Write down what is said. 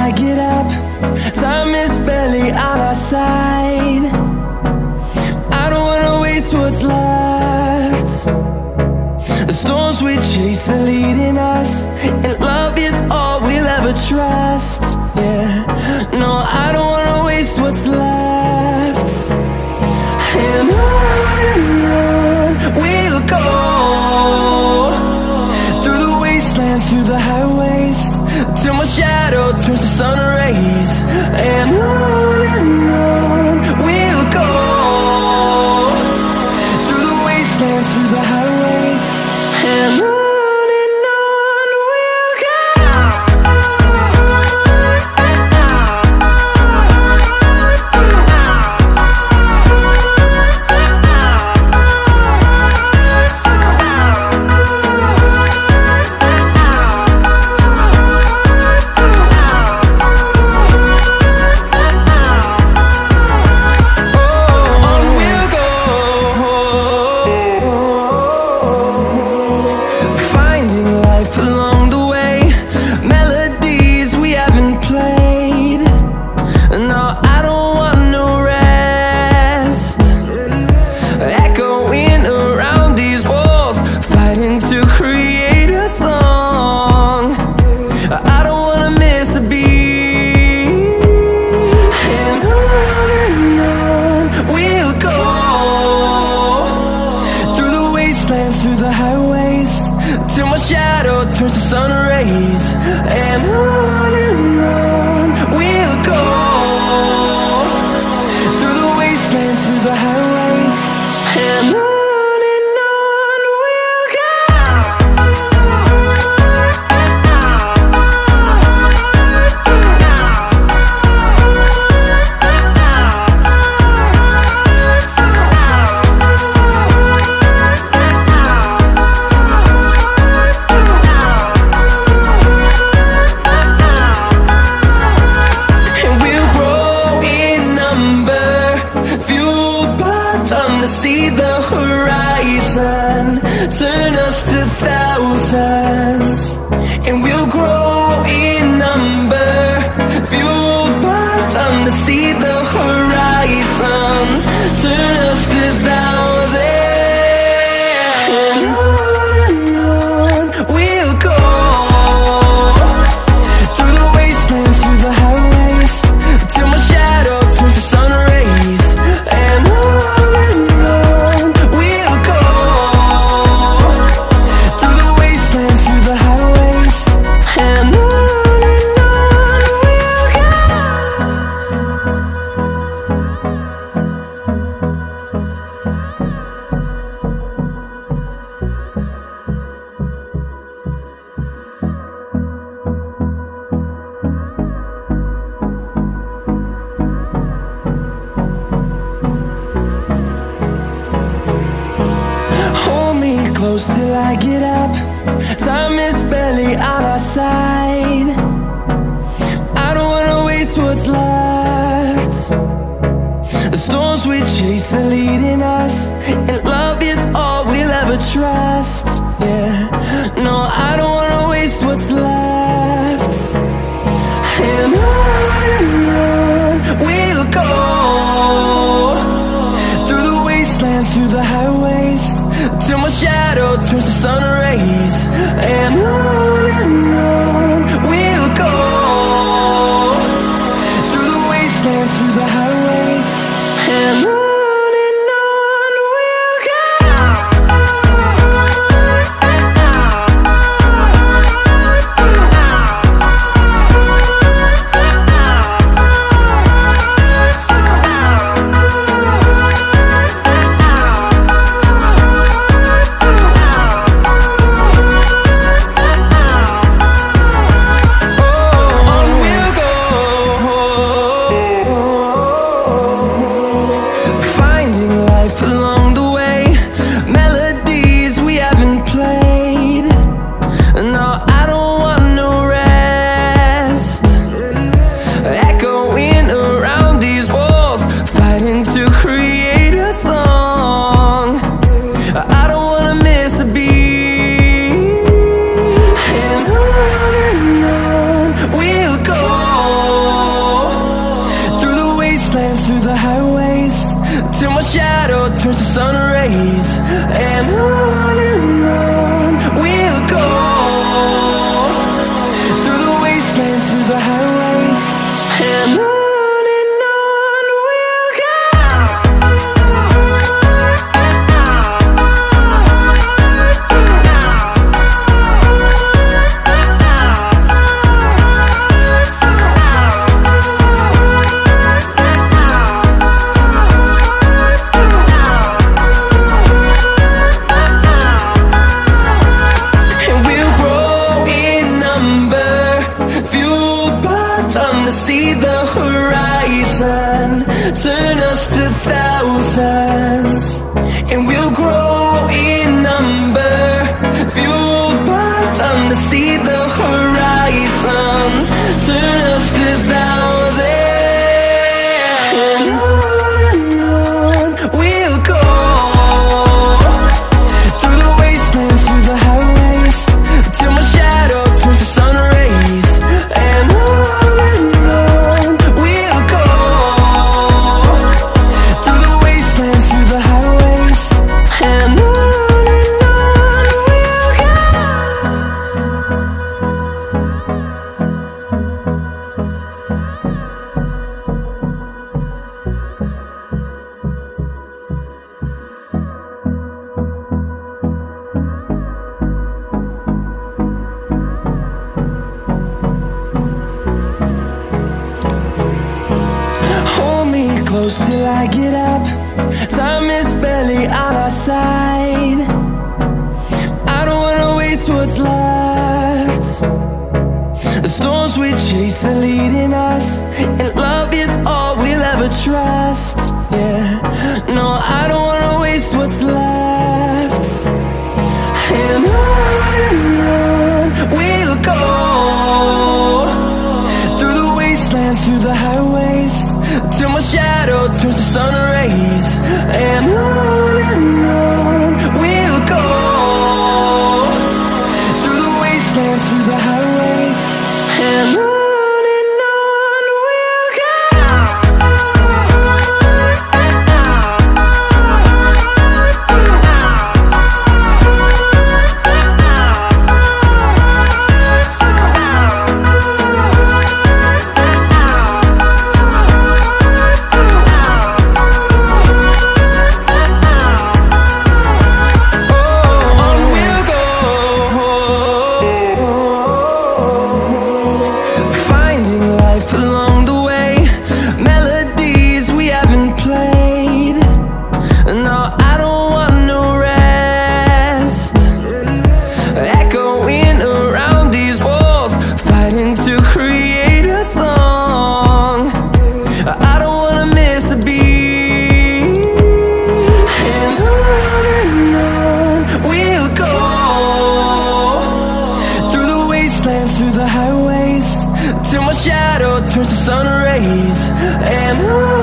I get up. Time is barely on our side. I don't wanna waste what's left. The storms we chase are leading us, and love is all we'll ever trust. Yeah, no, I don't wanna waste what's left. And on we'll go, through the wastelands, through the highways, till my shadow turns to sun rays. And on we'll go, through the wastelands, through the highways, and on we'll go. Through the highways, till my shadow turns to sun rays. And on we'll go, through the wastelands, through the highways, and on we'll go. See the horizon, turn us to thousands, and we'll grow in number, fueled by them to see the horizon, turn us to thousands. And on we'll go, through the wastelands, through the highways, till my shadow turns to sun rays. And close till I get up. Time is barely on our side. I don't wanna waste what's left. The storms we chase are leading us, and love is all we'll ever trust. Yeah, no, I don't wanna waste what's left. And on we'll go, through the wastelands, through the highways, till my shadow turns to sun rays. And on we'll go, through the wastelands, through the highways, and on sun rays. And on we'll go, through the wastelands, through the highways. And on we'll go. See the horizon, turn us to thousands, and we'll grow in number, fueled by them to see the horizon, turn us to thousands, and on we'll go, through the wastelands, through the highways, till my shadow turns to sun rays. And close till I get up. Time is barely on our side. I don't wanna waste what's left. The storms we chase are leading us, and love is all we'll ever trust. Yeah, no, I don't wanna waste what's left. And on we'll go, through the wastelands, through the highways, till my shadow turns to sun rays. And on we'll go, through the wastelands, through the highways. And on we'll go. Through the highways, till my shadow turns to sun rays. And on